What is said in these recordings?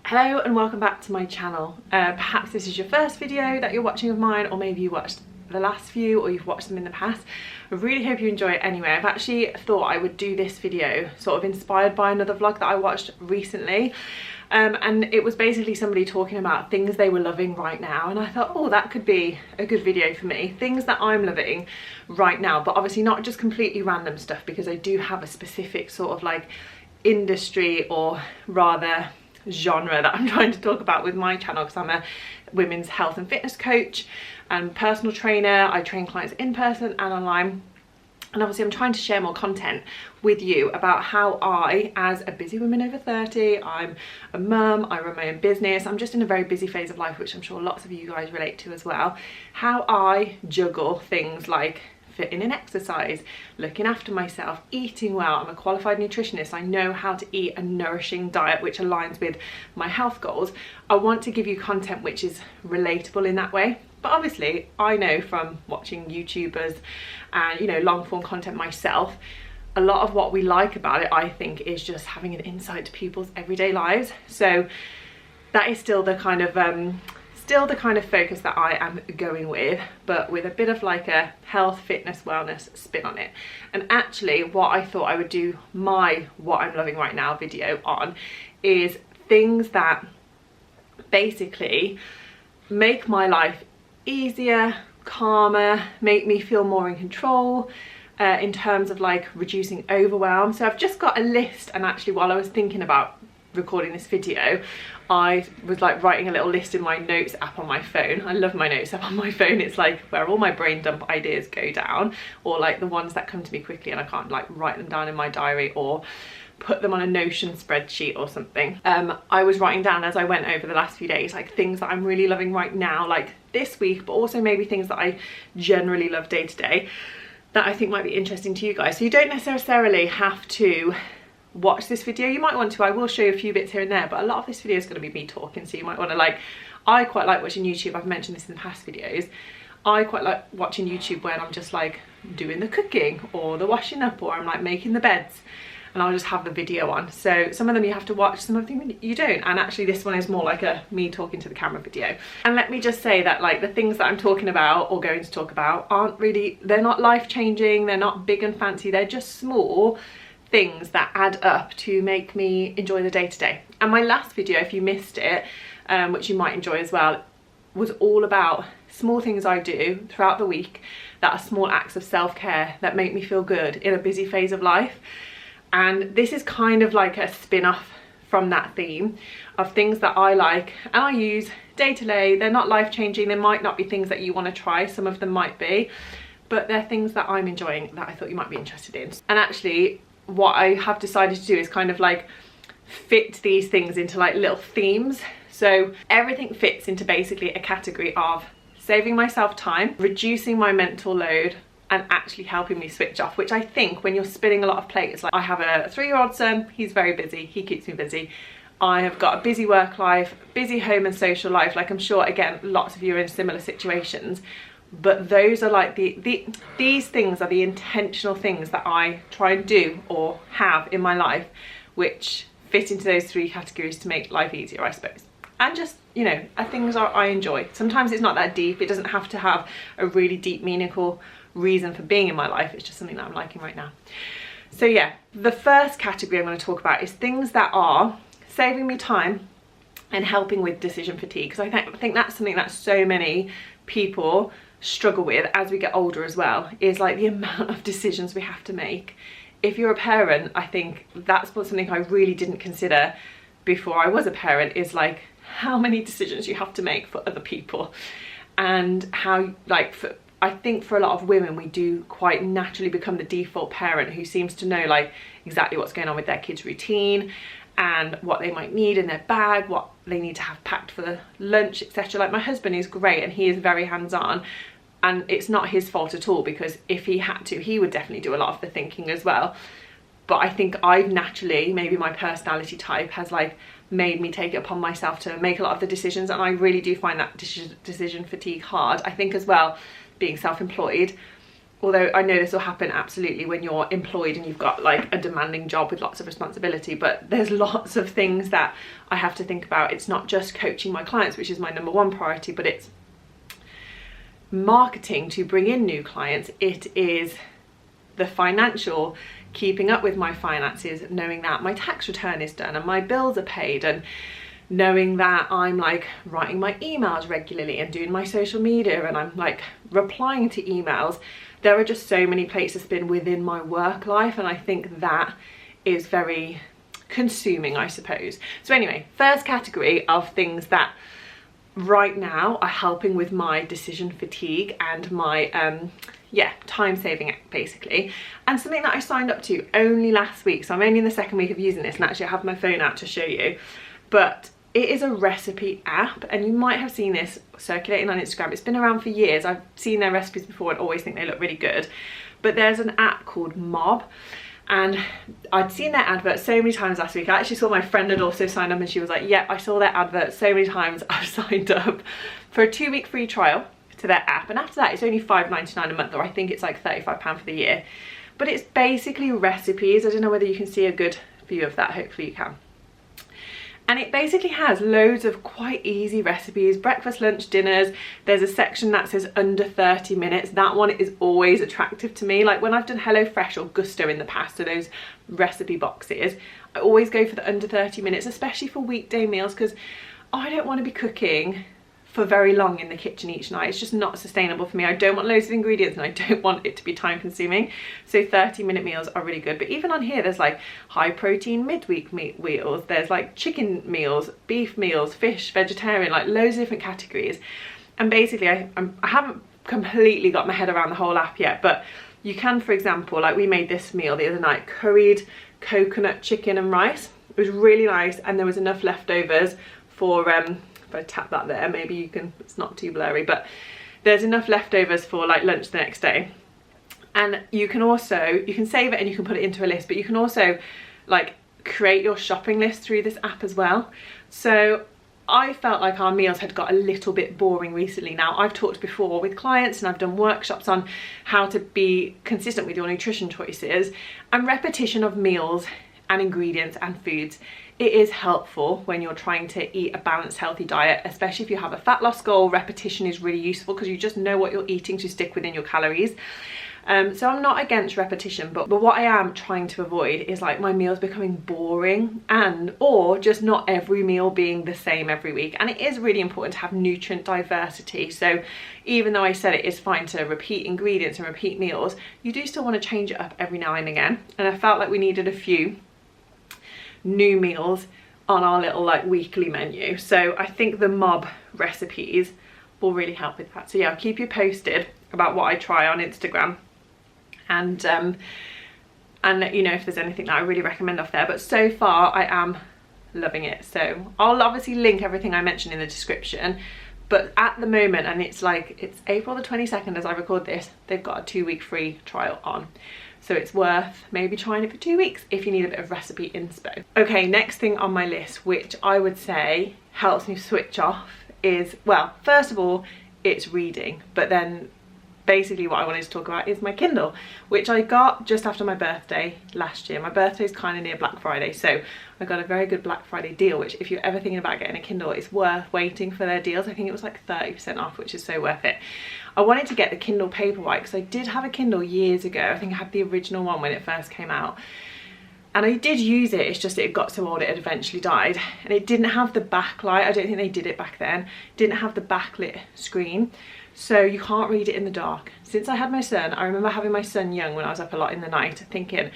Hello and welcome back to my channel. Perhaps this is your first video that you're watching of mine, or maybe you watched the last few or you've watched them in the past. I really hope you enjoy it anyway. I've actually thought I would do this video sort of inspired by another vlog that I watched recently. And it was basically somebody talking about things they were loving right now, and I thought, oh, that could be a good video for me. Things that I'm loving right now, but obviously not just completely random stuff, because I do have a specific sort of like industry, or rather genre, that I'm trying to talk about with my channel, because I'm a women's health and fitness coach and personal trainer. I train clients in person and online, and obviously I'm trying to share more content with you about how I, as a busy woman over 30, I'm a mum, I run my own business, I'm just in a very busy phase of life, which I'm sure lots of you guys relate to as well, how I juggle things like fitting in exercise, looking after myself, eating well. I'm a qualified nutritionist. I know how to eat a nourishing diet which aligns with my health goals. I want to give you content which is relatable in that way. But obviously I know from watching YouTubers and, you know, long form content myself, a lot of what we like about it, I think, is just having an insight to people's everyday lives. So that is still the kind of focus that I am going with, but with a bit of like a health, fitness, wellness spin on it. And actually what I thought I would do my what I'm loving right now video on is things that basically make my life easier, calmer, make me feel more in control in terms of like reducing overwhelm. So I've just got a list, and actually while I was thinking about recording this video, I was like writing a little list in my notes app on my phone. I love my notes app on my phone. It's like where all my brain dump ideas go down, or like the ones that come to me quickly and I can't like write them down in my diary or put them on a Notion spreadsheet or something. I was writing down as I went over the last few days like things that I'm really loving right now, like this week, but also maybe things that I generally love day to day that I think might be interesting to you guys. So you don't necessarily have to watch this video. You might want to. I will show you a few bits here and there, but a lot of this video is going to be me talking, so you might want to like, I quite like watching YouTube. I've mentioned this in the past videos. I quite like watching YouTube when I'm just like doing the cooking or the washing up, or I'm like making the beds, and I'll just have the video on. So some of them you have to watch, some of them you don't, and actually this one is more like a me talking to the camera video. And let me just say that like the things that I'm talking about or going to talk about aren't really, they're not life-changing, they're not big and fancy, they're just small things that add up to make me enjoy the day-to-day. And my last video, if you missed it, which you might enjoy as well, was all about small things I do throughout the week that are small acts of self-care that make me feel good in a busy phase of life. And this is kind of like a spin-off from that theme of things that I like and I use day to day. They're not life-changing, they might not be things that you want to try, some of them might be, but they're things that I'm enjoying that I thought you might be interested in. And actually what I have decided to do is kind of like fit these things into like little themes. So everything fits into basically a category of saving myself time, reducing my mental load, and actually helping me switch off, which I think when you're spinning a lot of plates, like I have a 3-year-old son, he's very busy, he keeps me busy. I have got a busy work life, busy home and social life, like I'm sure again lots of you are in similar situations. But those are like these things are the intentional things that I try and do or have in my life, which fit into those 3 categories to make life easier, I suppose. And just, you know, are things I enjoy. Sometimes it's not that deep. It doesn't have to have a really deep, meaningful reason for being in my life. It's just something that I'm liking right now. So yeah, the first category I'm going to talk about is things that are saving me time and helping with decision fatigue, because I think that's something that so many people struggle with as we get older as well, is like the amount of decisions we have to make. If you're a parent, I think that's something I really didn't consider before I was a parent, is like how many decisions you have to make for other people, and how like I think for a lot of women we do quite naturally become the default parent who seems to know like exactly what's going on with their kids' routine and what they might need in their bag, what they need to have packed for the lunch, etc. Like my husband is great and he is very hands-on, and it's not his fault at all, because if he had to, he would definitely do a lot of the thinking as well. But I think I've naturally, maybe my personality type has like made me take it upon myself to make a lot of the decisions, and I really do find that decision fatigue hard. I think as well, being self-employed, although I know this will happen absolutely when you're employed and you've got like a demanding job with lots of responsibility, but there's lots of things that I have to think about. It's not just coaching my clients, which is my #1 priority, but it's marketing to bring in new clients. It is the financial, keeping up with my finances, knowing that my tax return is done and my bills are paid, and knowing that I'm like writing my emails regularly and doing my social media, and I'm like replying to emails. There are just so many plates to spin within my work life, and I think that is very consuming, I suppose. So anyway, first category of things that right now are helping with my decision fatigue and my time saving basically, and something that I signed up to only last week, so I'm only in the 2nd week of using this, and actually I have my phone out to show you, but it is a recipe app, and you might have seen this circulating on Instagram. It's been around for years. I've seen their recipes before and always think they look really good, but there's an app called Mob, and I'd seen their advert so many times last week. I actually saw my friend had also signed up, and she was like, yeah, I saw their advert so many times, I've signed up for a 2-week free trial to their app, and after that it's only £5.99 a month, or I think it's like £35 for the year. But it's basically recipes. I don't know whether you can see a good view of that, hopefully you can. And it basically has loads of quite easy recipes, breakfast, lunch, dinners. There's a section that says under 30 minutes. That one is always attractive to me. Like when I've done HelloFresh or Gusto in the past, so those recipe boxes, I always go for the under 30 minutes, especially for weekday meals, because I don't want to be cooking for very long in the kitchen each night. It's just not sustainable for me. I don't want loads of ingredients, and I don't want it to be time consuming. So 30-minute meals are really good. But even on here, there's like high protein midweek meals, there's like chicken meals, beef meals, fish, vegetarian, like loads of different categories. And basically I haven't completely got my head around the whole app yet, but you can, for example, like we made this meal the other night, curried coconut chicken and rice. It was really nice, and there was enough leftovers for if I tap that there, maybe you can, it's not too blurry, but there's enough leftovers for like lunch the next day. And you can also, you can save it and you can put it into a list, but you can also like create your shopping list through this app as well. So I felt like our meals had got a little bit boring recently. Now, I've talked before with clients and I've done workshops on how to be consistent with your nutrition choices, and repetition of meals and ingredients and foods, it is helpful when you're trying to eat a balanced, healthy diet, especially if you have a fat loss goal. Repetition is really useful because you just know what you're eating to stick within your calories. So I'm not against repetition, but what I am trying to avoid is like my meals becoming boring, or just not every meal being the same every week. And it is really important to have nutrient diversity. So even though I said it is fine to repeat ingredients and repeat meals, you do still want to change it up every now and again. And I felt like we needed a few new meals on our little like weekly menu. So I think the Mob recipes will really help with that. So yeah, I'll keep you posted about what I try on Instagram, and let you know if there's anything that I really recommend off there. But so far I am loving it. So I'll obviously link everything I mentioned in the description, but at the moment, and it's like, it's April the 22nd as I record this, they've got a 2-week free trial on. So it's worth maybe trying it for 2 weeks if you need a bit of recipe inspo. Okay, next thing on my list, which I would say helps me switch off, is, well, first of all, it's reading. But then basically what I wanted to talk about is my Kindle, which I got just after my birthday last year. My birthday's kind of near Black Friday, so I got a very good Black Friday deal, which if you're ever thinking about getting a Kindle, it's worth waiting for their deals. I think it was like 30% off, which is so worth it. I wanted to get the Kindle Paperwhite because I did have a Kindle years ago. I think I had the original one when it first came out. And I did use it, it's just it got so old it had eventually died. And it didn't have the backlight, I don't think they did it back then. It didn't have the backlit screen, so you can't read it in the dark. Since I had my son, I remember having my son young when I was up a lot in the night, thinking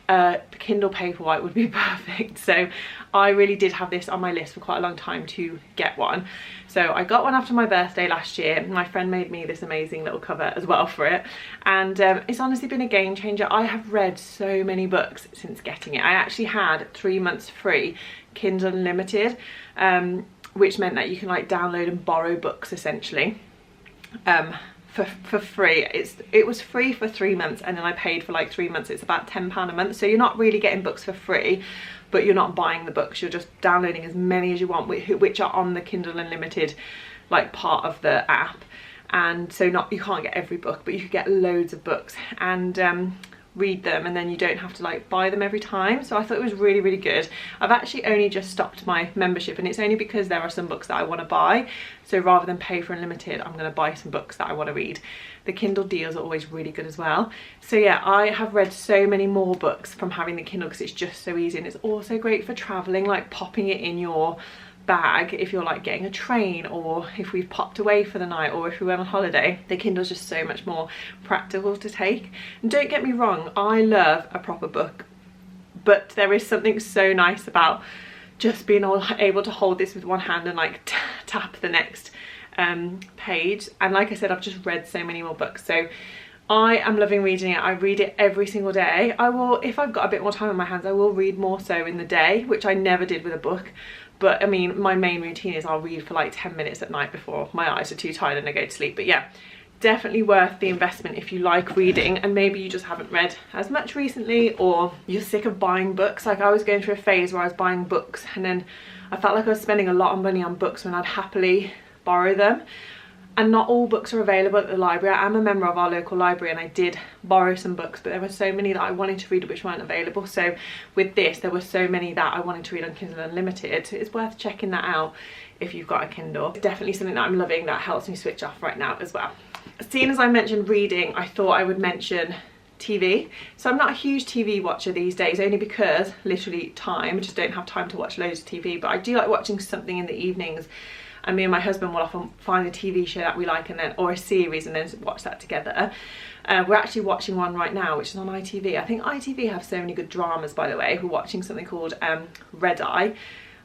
the Kindle Paperwhite would be perfect. So I really did have this on my list for quite a long time to get one. So I got one after my birthday last year. My friend made me this amazing little cover as well for it, and it's honestly been a game changer. I have read so many books since getting it. I actually had 3 months free Kindle Unlimited, which meant that you can like download and borrow books essentially for free. It was free for 3 months, and then I paid for like 3 months. It's about £10 a month, so you're not really getting books for free, but you're not buying the books, you're just downloading as many as you want, which are on the Kindle Unlimited like part of the app. and so you can't get every book, but you could get loads of books and read them, and then you don't have to like buy them every time. So I thought it was really, really good. I've actually only just stopped my membership, and it's only because there are some books that I want to buy. So rather than pay for unlimited, I'm going to buy some books that I want to read. The Kindle deals are always really good as well. So yeah, I have read so many more books from having the Kindle because it's just so easy, and it's also great for traveling, like popping it in your bag if you're like getting a train, or if we've popped away for the night, or if we went on holiday. The Kindle's just so much more practical to take. And don't get me wrong, I love a proper book, but there is something so nice about just being able to hold this with one hand and like tap the next page. And like I said, I've just read so many more books, so I am loving reading it. I read it every single day. I will, if I've got a bit more time on my hands, I will read more so in the day, which I never did with a book. But I mean, my main routine is I'll read for like 10 minutes at night before my eyes are too tired and I go to sleep. But yeah, definitely worth the investment if you like reading, and maybe you just haven't read as much recently, or you're sick of buying books. Like I was going through a phase where I was buying books, and then I felt like I was spending a lot of money on books when I'd happily borrow them. And not all books are available at the library. I am a member of our local library, and I did borrow some books, but there were so many that I wanted to read which weren't available. So with this, there were so many that I wanted to read on Kindle Unlimited. So it's worth checking that out if you've got a Kindle. It's definitely something that I'm loving that helps me switch off right now as well. Seeing as I mentioned reading, I thought I would mention TV. So I'm not a huge TV watcher these days, only because literally time, I just don't have time to watch loads of TV, but I do like watching something in the evenings. And me and my husband will often find a TV show that we like, and then, or a series, and then watch that together. We're actually watching one right now, which is on ITV. I think ITV have so many good dramas, by the way. We're watching something called Red Eye,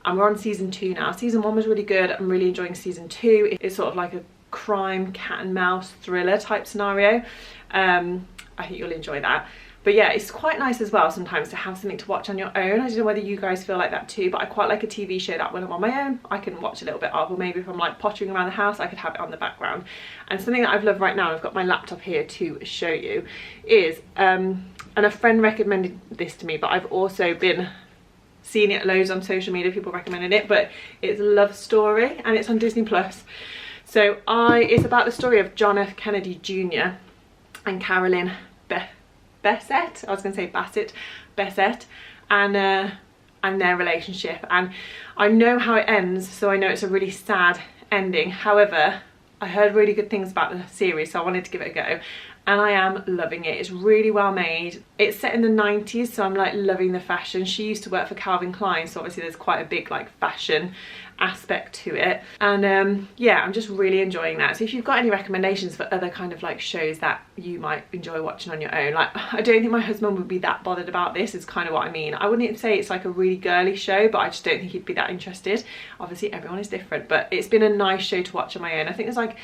and we're on season 2 now. Season 1 was really good. I'm really enjoying season 2. It's sort of like a crime cat and mouse thriller type scenario. I think you'll enjoy that. But yeah, it's quite nice as well sometimes to have something to watch on your own. I don't know whether you guys feel like that too, but I quite like a TV show that when I'm on my own, I can watch a little bit of, or maybe if I'm like pottering around the house, I could have it on the background. And something that I've loved right now, I've got my laptop here to show you, is, and a friend recommended this to me, but I've also been seeing it loads on social media, people recommending it, but it's Love Story, and it's on Disney+. So it's about the story of John F. Kennedy Jr. and Carolyn Bessette, I was going to say Bassett, and their relationship. And I know how it ends, so I know it's a really sad ending. However, I heard really good things about the series, so I wanted to give it a go, and I am loving it. It's really well made. It's set in the 90s, so I'm like loving the fashion. She used to work for Calvin Klein, so obviously there's quite a big like fashion aspect to it. And yeah, I'm just really enjoying that. So if you've got any recommendations for other kind of like shows that you might enjoy watching on your own, like I don't think my husband would be that bothered about this, is kind of what I mean. I wouldn't even say it's like a really girly show, but I just don't think he'd be that interested. Obviously everyone is different, but it's been a nice show to watch on my own. I think there's like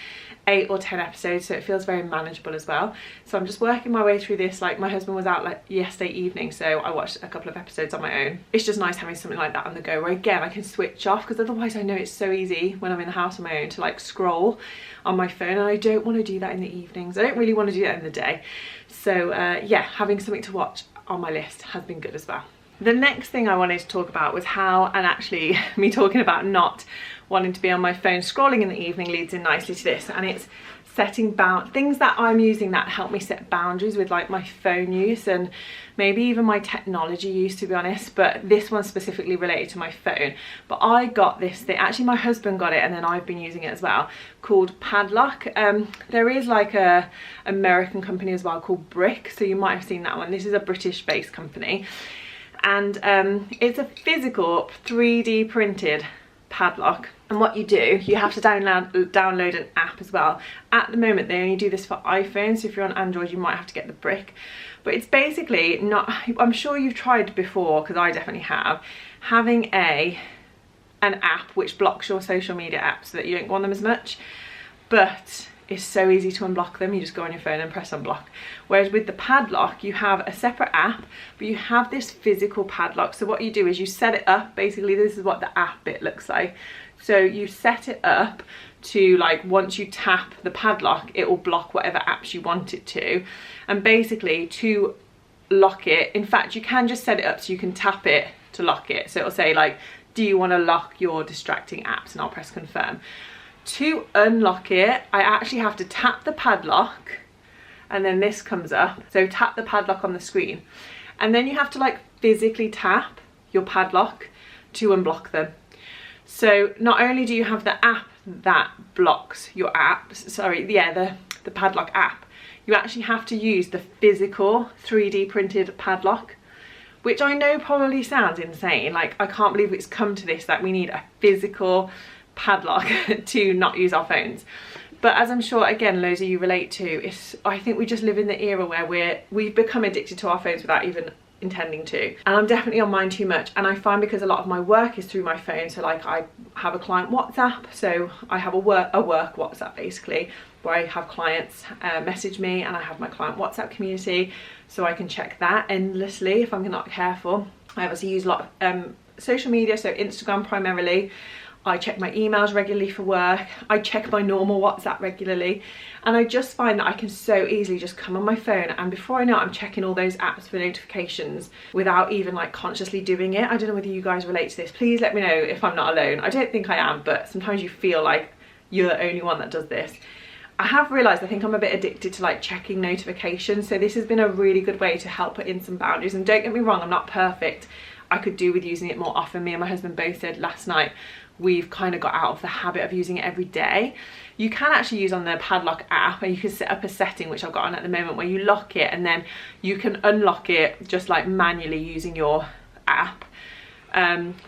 8 or 10 episodes, so it feels very manageable as well. So I'm just working my way through this. Like my husband was out like yesterday evening, so I watched a couple of episodes on my own. It's just nice having something like that on the go, where again I can switch off, because otherwise I know it's so easy when I'm in the house on my own to like scroll on my phone, and I don't want to do that in the evenings. I don't really want to do that in the day. So yeah, having something to watch on my list has been good as well. The next thing I wanted to talk about was how, and actually me talking about not wanting to be on my phone scrolling in the evening leads in nicely to this, and it's setting things that I'm using that help me set boundaries with like my phone use, and maybe even my technology use, to be honest, but this one's specifically related to my phone. But I got this thing, actually my husband got it, and then I've been using it as well, called Padlock. There is like a American company as well called Brick, so you might have seen that one. This is a British based company, and it's a physical 3D printed padlock. And what you do, you have to download an app as well. At the moment they only do this for iPhone, so if you're on Android you might have to get the Brick. But it's basically not, I'm sure you've tried before, because I definitely have, having an app which blocks your social media apps so that you don't go on them as much. But it's so easy to unblock them. You just go on your phone and press unblock. Whereas with the Padlock, you have a separate app, but you have this physical padlock. So what you do is you set it up. Basically, this is what the app bit looks like. So you set it up to, like, once you tap the padlock, it will block whatever apps you want it to. And basically to lock it, in fact, you can just set it up so you can tap it to lock it. So it'll say like, do you want to lock your distracting apps? And I'll press confirm. To unlock it, I actually have to tap the padlock, and then this comes up. So tap the padlock on the screen, and then you have to like physically tap your padlock to unblock them. So not only do you have the app that blocks your app, the Padlock app, you actually have to use the physical 3D printed padlock, which I know probably sounds insane. Like, I can't believe it's come to this, that we need a physical padlock to not use our phones. But as I'm sure, again, loads of you relate to, I think we just live in the era where we've become addicted to our phones without even intending to. And I'm definitely on mine too much, and I find because a lot of my work is through my phone, so like I have a client WhatsApp, so I have a work WhatsApp basically, where I have clients message me, and I have my client WhatsApp community, so I can check that endlessly if I'm not careful. I obviously use a lot of social media, so Instagram primarily. I check my emails regularly for work. I check my normal WhatsApp regularly, and I just find that I can so easily just come on my phone, and before I know it, I'm checking all those apps for notifications without even like consciously doing it. I don't know whether you guys relate to this. Please let me know if I'm not alone. I don't think I am, but sometimes you feel like you're the only one that does this. I have realised I think I'm a bit addicted to like checking notifications, so this has been a really good way to help put in some boundaries. And don't get me wrong, I'm not perfect. I could do with using it more often. Me and my husband both said last night we've kind of got out of the habit of using it every day. You can actually use on the Padlock app, and you can set up a setting, which I've got on at the moment, where you lock it and then you can unlock it just like manually using your app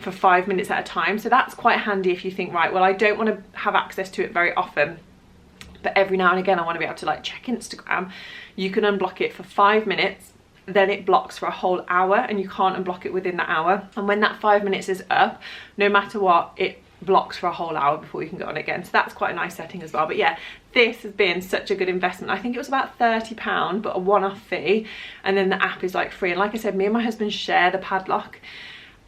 for 5 minutes at a time. So that's quite handy if you think, right, well, I don't want to have access to it very often, but every now and again I want to be able to like check Instagram. You can unblock it for 5 minutes, then it blocks for a whole hour, and you can't unblock it within that hour. And when that 5 minutes is up, no matter what, it blocks for a whole hour before you can go on again. So that's quite a nice setting as well. But yeah, this has been such a good investment. I think it was about £30, but a one-off fee, and then the app is like free. And like I said, me and my husband share the Padlock,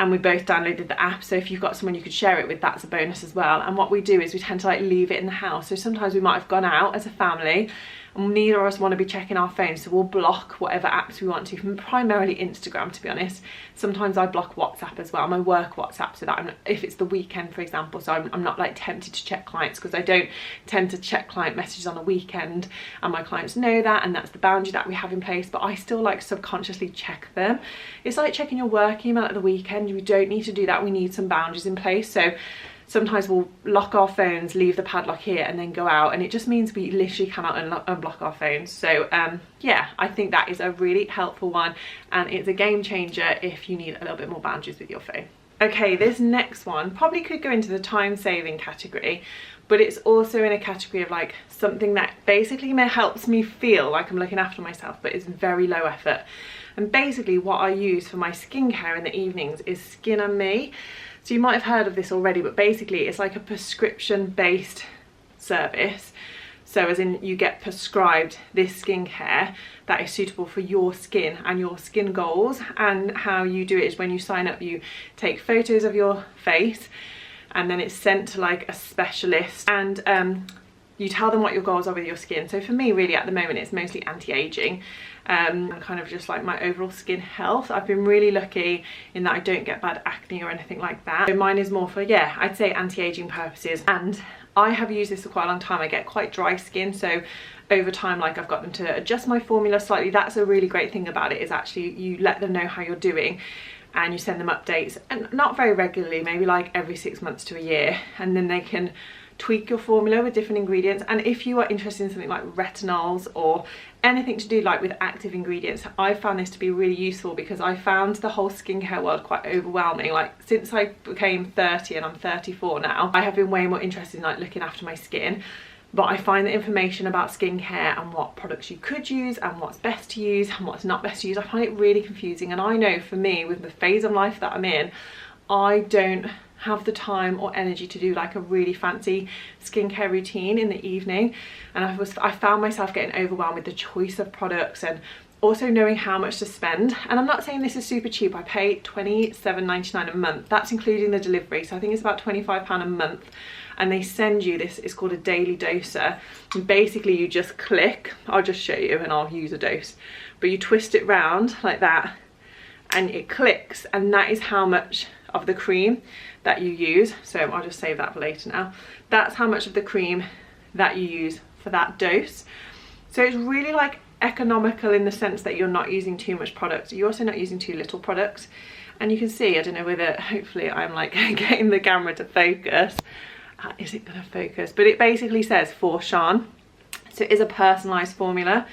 and we both downloaded the app, so if you've got someone you could share it with, that's a bonus as well. And what we do is we tend to like leave it in the house, so sometimes we might have gone out as a family and neither of us want to be checking our phones, so we'll block whatever apps we want to, primarily Instagram, to be honest. Sometimes I block WhatsApp as well, my work WhatsApp, so that if it's the weekend, for example, so I'm not like tempted to check clients, because I don't tend to check client messages on a weekend, and my clients know that, and that's the boundary that we have in place, but I still like subconsciously check them. It's like checking your work email at the weekend. We don't need to do that. We need some boundaries in place. So sometimes we'll lock our phones, leave the padlock here, and then go out, and it just means we literally cannot unblock our phones. So yeah, I think that is a really helpful one, and it's a game changer if you need a little bit more boundaries with your phone. Okay, this next one probably could go into the time saving category, but it's also in a category of like something that basically helps me feel like I'm looking after myself, but it's very low effort. And basically what I use for my skincare in the evenings is Skin and Me. So you might have heard of this already, but basically it's like a prescription based service. So as in, you get prescribed this skincare that is suitable for your skin and your skin goals. And how you do it is when you sign up, you take photos of your face, and then it's sent to like a specialist, and you tell them what your goals are with your skin. So for me, really at the moment, it's mostly anti-aging and kind of just like my overall skin health. I've been really lucky in that I don't get bad acne or anything like that. So mine is more for, yeah, I'd say anti-aging purposes. And I have used this for quite a long time. I get quite dry skin, so over time, like, I've got them to adjust my formula slightly. That's a really great thing about it, is actually you let them know how you're doing, and you send them updates, and not very regularly, maybe like every 6 months to a year, and then they can tweak your formula with different ingredients. And if you are interested in something like retinols or anything to do like with active ingredients, I found this to be really useful, because I found the whole skincare world quite overwhelming. Like, since I became 30 and I'm 34 now, I have been way more interested in like looking after my skin. But I find the information about skincare and what products you could use and what's best to use and what's not best to use, I find it really confusing. And I know for me, with the phase of life that I'm in, I don't have the time or energy to do like a really fancy skincare routine in the evening. And I found myself getting overwhelmed with the choice of products and also knowing how much to spend. And I'm not saying this is super cheap. I pay £27.99 a month. That's including the delivery. So I think it's about £25 a month. And they send you this, it's called a daily doser. And basically you just click, I'll just show you and I'll use a dose, but you twist it round like that and it clicks, and that is how much of the cream that you use. So I'll just save that for later now. That's how much of the cream that you use for that dose. So it's really like economical in the sense that you're not using too much product. You're also not using too little products. And you can see, I don't know whether, hopefully I'm like getting the camera to focus. Is it gonna focus? But it basically says for Sean. So it is a personalised formula.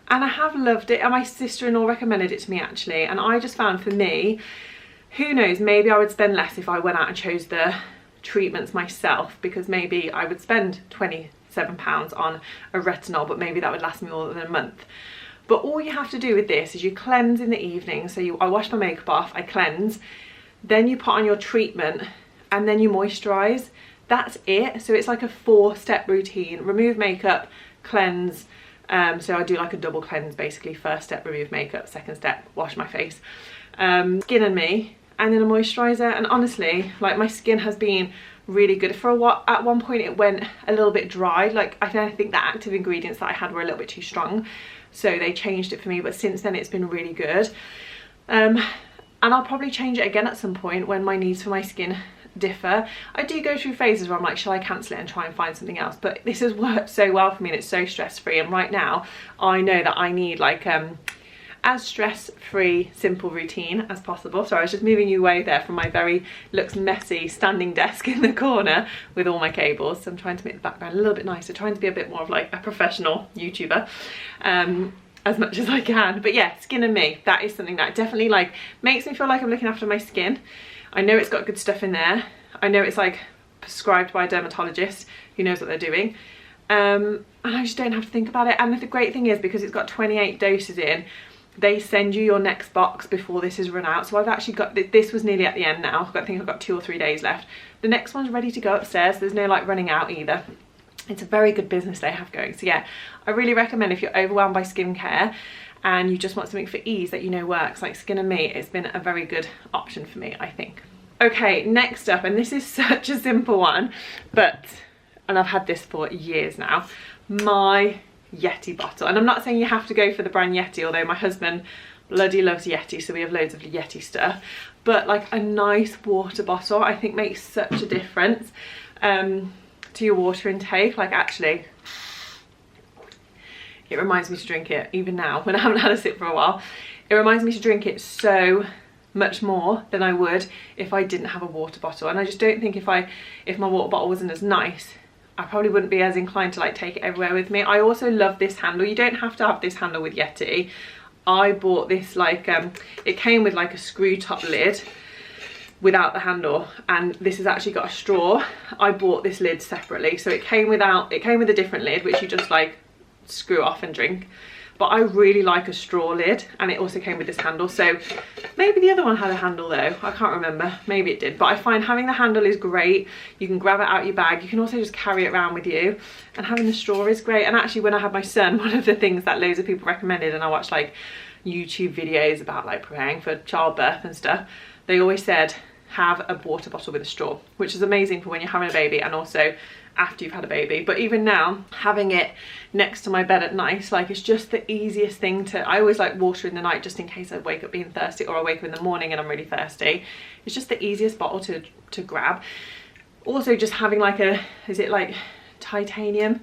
And I have loved it, and my sister-in-law recommended it to me actually. And I just found for me, who knows, maybe I would spend less if I went out and chose the treatments myself, because maybe I would spend £27 on a retinol, but maybe that would last me more than a month. But all you have to do with this is you cleanse in the evening. So I wash my makeup off, I cleanse, then you put on your treatment, and then you moisturise. That's it. So it's like a 4-step routine: remove makeup, cleanse. So I do like a double cleanse basically. First step, remove makeup. Second step, wash my face. Skin and me, and then a moisturiser. And honestly, like, my skin has been really good. For a while, at one point it went a little bit dry. Like, I think the active ingredients that I had were a little bit too strong, so they changed it for me. But since then it's been really good. And I'll probably change it again at some point when my needs for my skin differ. I do go through phases where I'm like, shall I cancel it and try and find something else? But this has worked so well for me, and it's so stress-free. And right now I know that I need like as stress-free, simple routine as possible. So I was just moving you away there from my very looks messy standing desk in the corner with all my cables. So I'm trying to make the background a little bit nicer, trying to be a bit more of like a professional YouTuber as much as I can. But yeah, skin and me, that is something that definitely like makes me feel like I'm looking after my skin. I know it's got good stuff in there. I know it's like prescribed by a dermatologist who knows what they're doing. And I just don't have to think about it. And the great thing is, because it's got 28 doses in, they send you your next box before this is run out. So I've actually got, this was nearly at the end now. I think I've got 2 or 3 days left. The next one's ready to go upstairs. There's no like running out either. It's a very good business they have going. So yeah, I really recommend, if you're overwhelmed by skincare and you just want something for ease that you know works, like Skin and Me, it's been a very good option for me, I think. Okay, next up, and this is such a simple one, and I've had this for years now, my YETI bottle. And I'm not saying you have to go for the brand YETI, although my husband bloody loves YETI, so we have loads of YETI stuff. But like a nice water bottle, I think makes such a difference to your water intake. Like, actually, it reminds me to drink it, even now when I haven't had a sip for a while. It reminds me to drink it so much more than I would if I didn't have a water bottle. And I just don't think if my water bottle wasn't as nice, I probably wouldn't be as inclined to like take it everywhere with me. I also love this handle. You don't have to have this handle with YETI. I bought this like it came with like a screw top lid without the handle, and this has actually got a straw. I bought this lid separately, so it came with a different lid which you just like screw off and drink. But I really like a straw lid, and it also came with this handle. So maybe the other one had a handle though, I can't remember, maybe it did. But I find having the handle is great. You can grab it out your bag, you can also just carry it around with you, and having the straw is great. And actually, when I had my son, one of the things that loads of people recommended, and I watched like YouTube videos about like preparing for childbirth and stuff, they always said have a water bottle with a straw, which is amazing for when you're having a baby and also after you've had a baby. But even now, having it next to my bed at night, like, it's just the easiest thing to, I always like water in the night just in case I wake up being thirsty, or I wake up in the morning and I'm really thirsty. It's just the easiest bottle to grab. Also, just having like a, is it like titanium,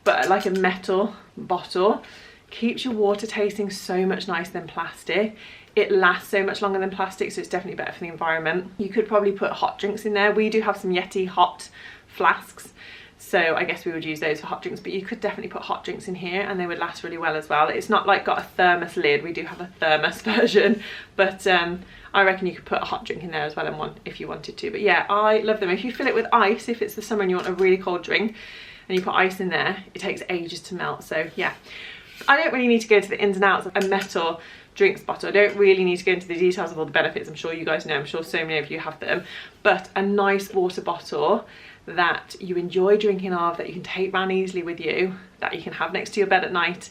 but like a metal bottle, keeps your water tasting so much nicer than plastic. It lasts so much longer than plastic, so it's definitely better for the environment. You could probably put hot drinks in there. We do have some YETI hot flasks, so I guess we would use those for hot drinks, but you could definitely put hot drinks in here and they would last really well as well. It's not like got a thermos lid. We do have a thermos version, but I reckon you could put a hot drink in there as well in one if you wanted to. But yeah, I love them. If you fill it with ice, if it's the summer and you want a really cold drink and you put ice in there, it takes ages to melt. So yeah, I don't really need to go into the ins and outs of a metal drinks bottle. I don't really need to go into the details of all the benefits. I'm sure you guys know, I'm sure so many of you have them, but a nice water bottle that you enjoy drinking of, that you can take around easily with you, that you can have next to your bed at night,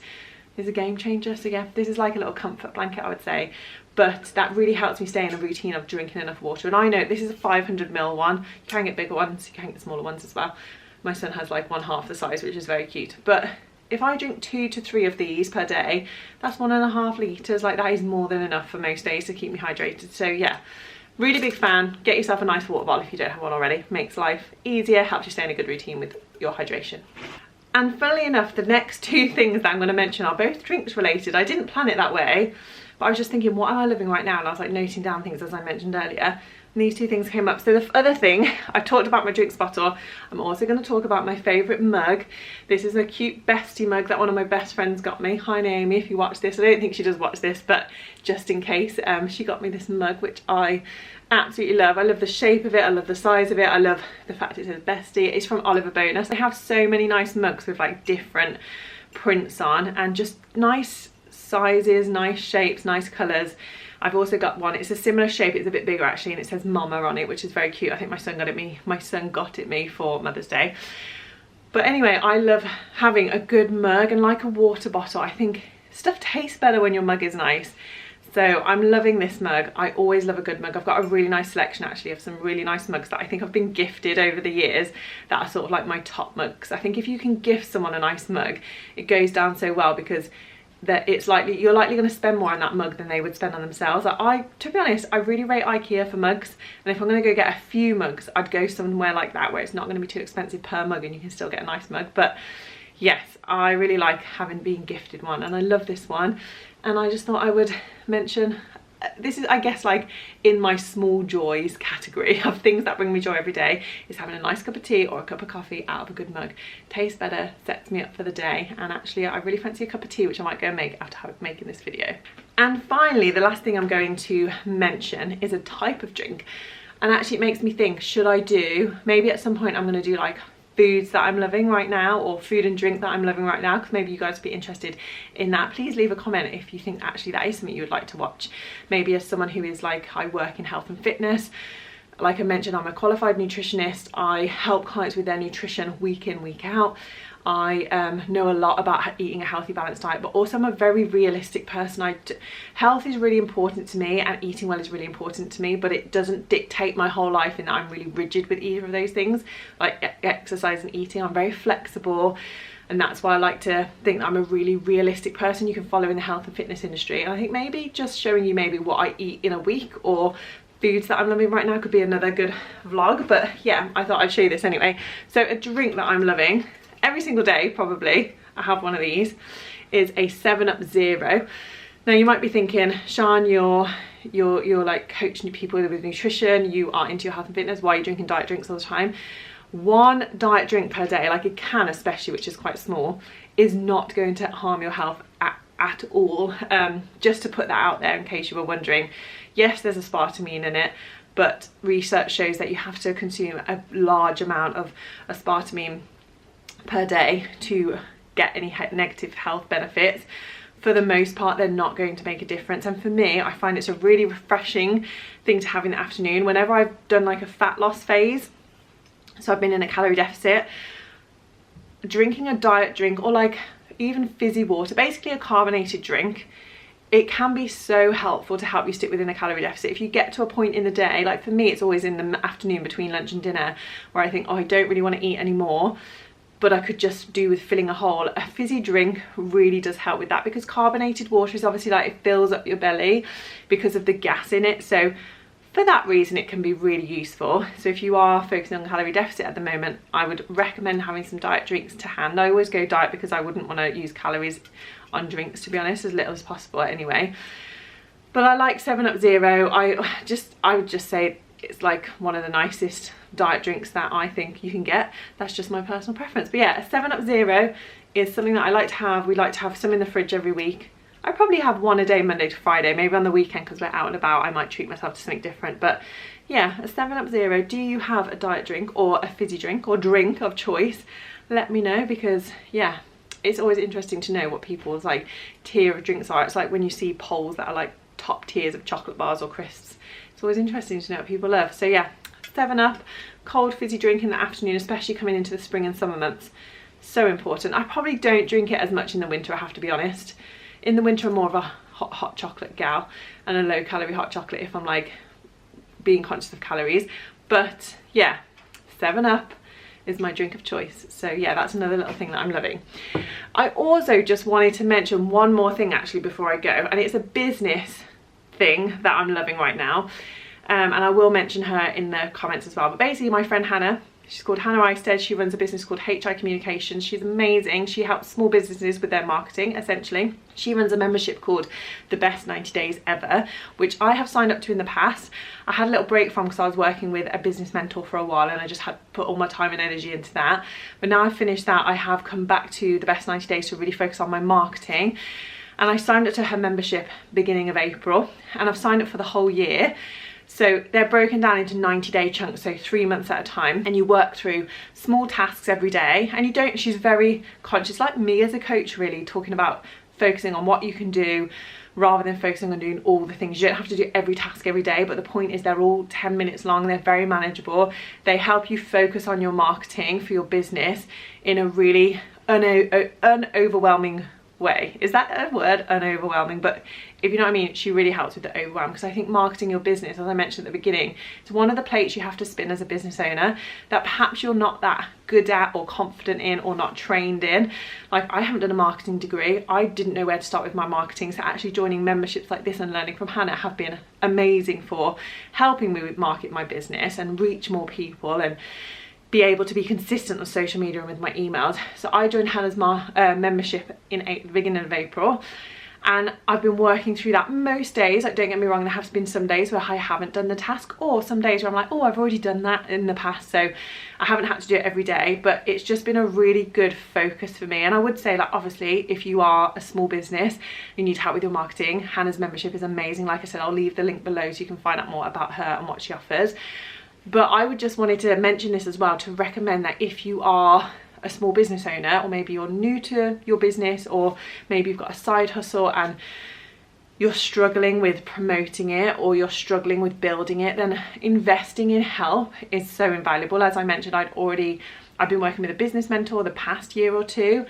is a game changer. So yeah, this is like a little comfort blanket, I would say, but that really helps me stay in a routine of drinking enough water. And I know this is a 500ml one. You can get bigger ones, you can get smaller ones as well. My son has like 1/2 the size, which is very cute. But if I drink 2 to 3 of these per day, that's 1.5 litres. Like, that is more than enough for most days to keep me hydrated. So yeah, Really big fan. Get yourself a nice water bottle if you don't have one already. Makes life easier, helps you stay in a good routine with your hydration. And funnily enough, the next two things that I'm going to mention are both drinks related. I didn't plan it that way, but I was just thinking, what am I living right now? And I was like noting down things as I mentioned earlier. And these two things came up. So the other thing, I've talked about my drinks bottle. I'm also going to talk about my favourite mug. This is a cute Bestie mug that one of my best friends got me. Hi Naomi, if you watch this. I don't think she does watch this, but just in case, she got me this mug, which I absolutely love. I love the shape of it, I love the size of it, I love the fact it says Bestie. It's from Bonas. They have so many nice mugs with like different prints on and just nice sizes, nice shapes, nice colours. I've also got one, it's a similar shape, it's a bit bigger actually, and it says Mama on it, which is very cute. I think my son got it me for Mother's Day. But anyway, I love having a good mug, and like a water bottle, I think stuff tastes better when your mug is nice. So I'm loving this mug. I always love a good mug. I've got a really nice selection actually of some really nice mugs that I think I've been gifted over the years that are sort of like my top mugs. I think if you can gift someone a nice mug, it goes down so well, because you're likely going to spend more on that mug than they would spend on themselves. To be honest, I really rate IKEA for mugs, and if I'm going to go get a few mugs, I'd go somewhere like that where it's not going to be too expensive per mug and you can still get a nice mug. But yes, I really like being gifted one, and I love this one, and I just thought I would mention this is, I guess, like in my small joys category of things that bring me joy every day, is having a nice cup of tea or a cup of coffee out of a good mug. Tastes better, sets me up for the day, and actually I really fancy a cup of tea, which I might go and make after making this video. And finally, the last thing I'm going to mention is a type of drink, and actually it makes me think, should I do, maybe at some point I'm going to do like foods that I'm loving right now, or food and drink that I'm loving right now, because maybe you guys would be interested in that. Please leave a comment if you think actually that is something you would like to watch. Maybe as someone who is like, I work in health and fitness, like I mentioned, I'm a qualified nutritionist. I help clients with their nutrition week in, week out. I know a lot about eating a healthy, balanced diet, but also I'm a very realistic person. Health is really important to me, and eating well is really important to me, but it doesn't dictate my whole life in that I'm really rigid with either of those things. Like exercise and eating, I'm very flexible, and that's why I like to think that I'm a really realistic person you can follow in the health and fitness industry. And I think maybe just showing you maybe what I eat in a week, or foods that I'm loving right now, could be another good vlog. But yeah, I thought I'd show you this anyway. So a drink that I'm loving every single day, probably, I have one of these, is a 7-Up Zero. Now you might be thinking, Sian, you're like coaching people with nutrition, you are into your health and fitness, why are you drinking diet drinks all the time? One diet drink per day, like a can especially, which is quite small, is not going to harm your health at all. Just to put that out there in case you were wondering. Yes, there's aspartame in it, but research shows that you have to consume a large amount of aspartame per day to get any negative health benefits. For the most part, they're not going to make a difference, and for me, I find it's a really refreshing thing to have in the afternoon whenever I've done like a fat loss phase. So I've been in a calorie deficit, drinking a diet drink, or like even fizzy water, basically a carbonated drink, it can be so helpful to help you stick within a calorie deficit. If you get to a point in the day, like for me it's always in the afternoon between lunch and dinner, where I think, oh, I don't really want to eat anymore, but I could just do with filling a hole. A fizzy drink really does help with that, because carbonated water is obviously like, it fills up your belly because of the gas in it. So for that reason, it can be really useful. So if you are focusing on calorie deficit at the moment, I would recommend having some diet drinks to hand. I always go diet because I wouldn't want to use calories on drinks, to be honest, as little as possible anyway. But I like 7-Up Zero. I would just say it's like one of the nicest diet drinks that I think you can get. That's just my personal preference. But yeah, a 7-Up Zero is something that I like to have. We like to have some in the fridge every week. I probably have one a day, Monday to Friday. Maybe on the weekend, because we're out and about, I might treat myself to something different. But yeah, a 7-Up Zero. Do you have a diet drink or a fizzy drink or drink of choice? Let me know, because yeah, it's always interesting to know what people's like tier of drinks are. It's like when you see polls that are like top tiers of chocolate bars or crisps. It's always interesting to know what people love. So yeah, 7-Up, cold fizzy drink in the afternoon, especially coming into the spring and summer months. So important. I probably don't drink it as much in the winter, I have to be honest. In the winter, I'm more of a hot chocolate gal, and a low calorie hot chocolate if I'm like being conscious of calories. But yeah, 7-Up is my drink of choice. So yeah, that's another little thing that I'm loving. I also just wanted to mention one more thing actually before I go, and it's a business thing that I'm loving right now. and I will mention her in the comments as well. But basically my friend Hannah, she's called Hannah Eisted. She runs a business called HI Communications. She's amazing. She helps small businesses with their marketing, essentially. She runs a membership called the Best 90 Days Ever, which I have signed up to in the past. I had a little break from because I was working with a business mentor for a while and I just had put all my time and energy into that. But now I've finished that, I have come back to the Best 90 Days to really focus on my marketing. And I signed up to her membership beginning of April, and I've signed up for the whole year. So they're broken down into 90-day chunks, so 3 months at a time, and you work through small tasks every day. And you don't, she's very conscious, like me as a coach really, talking about focusing on what you can do rather than focusing on doing all the things. You don't have to do every task every day, but the point is they're all 10 minutes long, they're very manageable. They help you focus on your marketing for your business in a really unoverwhelming way. Is that a word? Unoverwhelming? But if you know what I mean, she really helps with the overwhelm, because I think marketing your business, as I mentioned at the beginning, it's one of the plates you have to spin as a business owner that perhaps you're not that good at or confident in or not trained in. Like, I haven't done a marketing degree. I didn't know where to start with my marketing, so actually joining memberships like this and learning from Hannah have been amazing for helping me market my business and reach more people and be able to be consistent on social media and with my emails. So I joined Hannah's membership in the beginning of April, and I've been working through that most days. Like, don't get me wrong, there have been some days where I haven't done the task, or some days where I'm like, oh, I've already done that in the past, so I haven't had to do it every day. But it's just been a really good focus for me. And I would say, like, obviously if you are a small business, you need help with your marketing, Hannah's membership is amazing. Like I said, I'll leave the link below so you can find out more about her and what she offers. But I would just wanted to mention this as well, to recommend that if you are a small business owner, or maybe you're new to your business, or maybe you've got a side hustle and you're struggling with promoting it, or you're struggling with building it, then investing in help is so invaluable. As I mentioned, I've been working with a business mentor the past year or two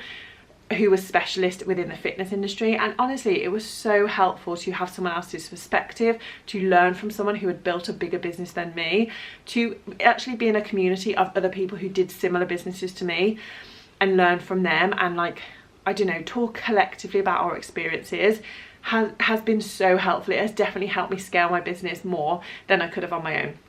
who was specialist within the fitness industry, and honestly it was so helpful to have someone else's perspective, to learn from someone who had built a bigger business than me, to actually be in a community of other people who did similar businesses to me and learn from them, and, like, I don't know, talk collectively about our experiences has been so helpful. It has definitely helped me scale my business more than I could have on my own.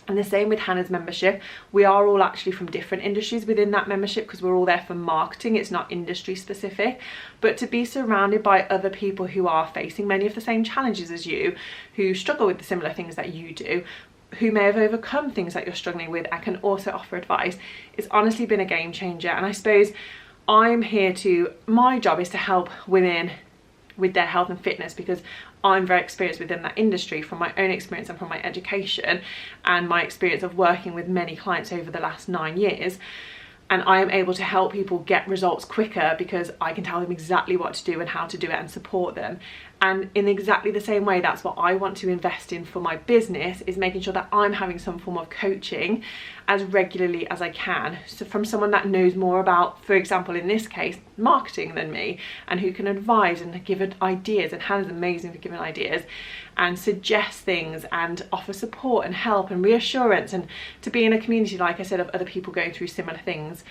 And the same with Hannah's membership. We are all actually from different industries within that membership, because we're all there for marketing. It's not industry specific. But to be surrounded by other people who are facing many of the same challenges as you, who struggle with the similar things that you do, who may have overcome things that you're struggling with and can also offer advice, it's honestly been a game changer. And I suppose I'm here to, my job is to help women with their health and fitness, because I'm very experienced within that industry from my own experience and from my education and my experience of working with many clients over the last 9 years. And I am able to help people get results quicker because I can tell them exactly what to do and how to do it and support them. And in exactly the same way, that's what I want to invest in for my business, is making sure that I'm having some form of coaching as regularly as I can. So from someone that knows more about, for example, in this case, marketing than me, and who can advise and give ideas. And Hannah's amazing for giving ideas and suggest things and offer support and help and reassurance, and to be in a community, like I said, of other people going through similar things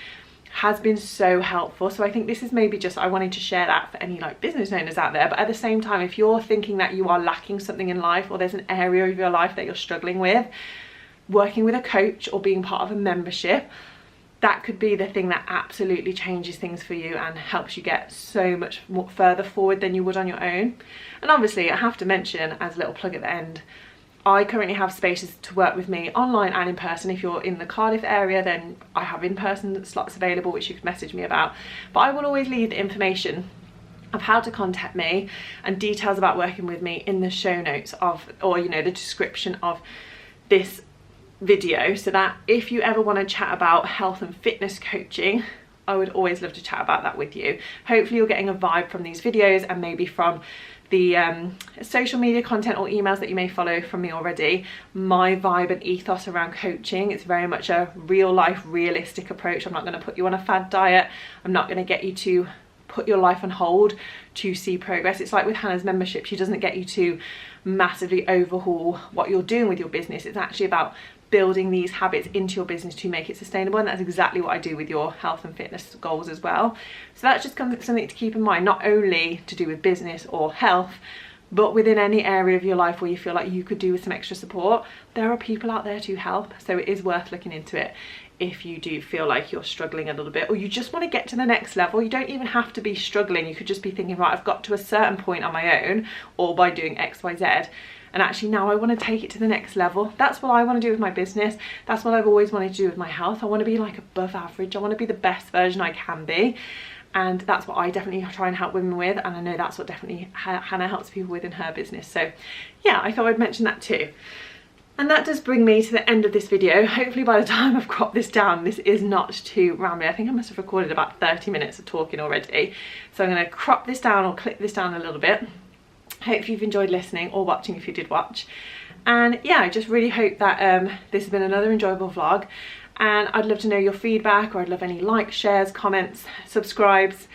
has been so helpful. So I think this is maybe just, I wanted to share that for any like business owners out there. But at the same time, if you're thinking that you are lacking something in life, or there's an area of your life that you're struggling with, working with a coach or being part of a membership, that could be the thing that absolutely changes things for you and helps you get so much more further forward than you would on your own. And obviously I have to mention, as a little plug at the end, I currently have spaces to work with me online and in person. If you're in the Cardiff area, then I have in-person slots available, which you can message me about. But I will always leave the information of how to contact me and details about working with me in the show notes of, or you know, the description of this video, so that if you ever want to chat about health and fitness coaching, I would always love to chat about that with you. Hopefully you're getting a vibe from these videos, and maybe from the social media content or emails that you may follow from me already. My vibe and ethos around coaching, it's very much a real life, realistic approach. I'm not going to put you on a fad diet. I'm not going to get you to put your life on hold to see progress. It's like with Hannah's membership, she doesn't get you to massively overhaul what you're doing with your business. It's actually about building these habits into your business to make it sustainable, and that's exactly what I do with your health and fitness goals as well. So that's just something to keep in mind, not only to do with business or health, but within any area of your life where you feel like you could do with some extra support, there are people out there to help. So it is worth looking into it if you do feel like you're struggling a little bit, or you just want to get to the next level. You don't even have to be struggling. You could just be thinking, right, I've got to a certain point on my own or by doing XYZ, and actually now I want to take it to the next level. That's what I want to do with my business. That's what I've always wanted to do with my health. I want to be like above average. I want to be the best version I can be. And that's what I definitely try and help women with, and I know that's what definitely Hannah helps people with in her business. So yeah, I thought I'd mention that too. And that does bring me to the end of this video. Hopefully by the time I've cropped this down, this is not too rambly. I think I must have recorded about 30 minutes of talking already. So I'm going to crop this down or clip this down a little bit. Hope you've enjoyed listening or watching if you did watch. And yeah, I just really hope that this has been another enjoyable vlog. And I'd love to know your feedback, or I'd love any likes, shares, comments, subscribes,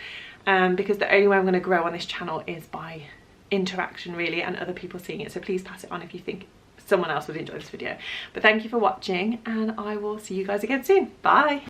because the only way I'm going to grow on this channel is by interaction really, and other people seeing it. So please pass it on if you think someone else would enjoy this video. But thank you for watching, and I will see you guys again soon. Bye.